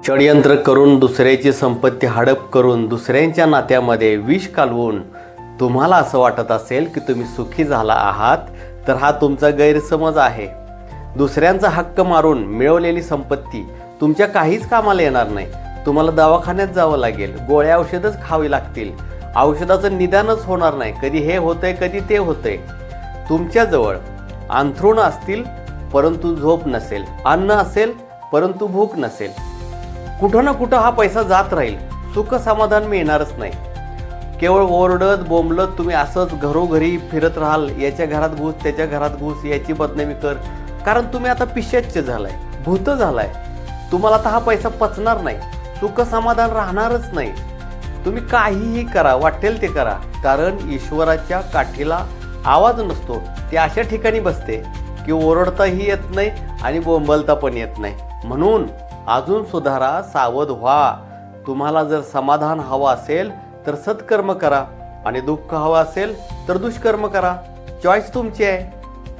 षडयंत्र करून दुसऱ्याची संपत्ती हडप करून दुसऱ्यांच्या नात्यामध्ये विष कालवून तुम्हाला असं वाटत असेल की तुम्ही सुखी झाला आहात, तर हा तुमचा गैरसमज आहे. दुसऱ्यांचा हक्क मारून मिळवलेली संपत्ती तुमच्या काहीच कामाला येणार नाही. तुम्हाला दवाखान्यात जावं लागेल, गोळ्या औषधच खावी लागतील, औषधाचं निदानच होणार नाही. कधी हे होतंय कधी ते होतंय. तुमच्याजवळ अंथरुण असतील परंतु झोप नसेल, अन्न असेल परंतु भूक नसेल. कुठं ना कुठं हा पैसा जात राहील, सुख समाधान मिळणारच नाही. केवळ ओरडत बोंबलत तुम्ही असंच घरोघरी फिरत राहाल, याच्या घरात घुस त्याच्या घरात घुस, याची बदनामी कर. कारण तुम्ही आता पिशाच्य झालाय, भूत झालाय. तुम्हाला आता हा पैसा पचणार नाही, सुख समाधान राहणारच नाही. तुम्ही काहीही करा, वाटेल ते करा, कारण ईश्वराच्या काठीला आवाज नसतो. ते अशा ठिकाणी बसते की ओरडताही येत नाही आणि बोंबलता पण येत नाही. म्हणून अजून सुधारा, सावध व्हा. तुम्हाला जर समाधान हवं असेल तर सत्कर्म करा आणि दुःख हवं असेल तर दुष्कर्म करा. चॉईस तुमची आहे.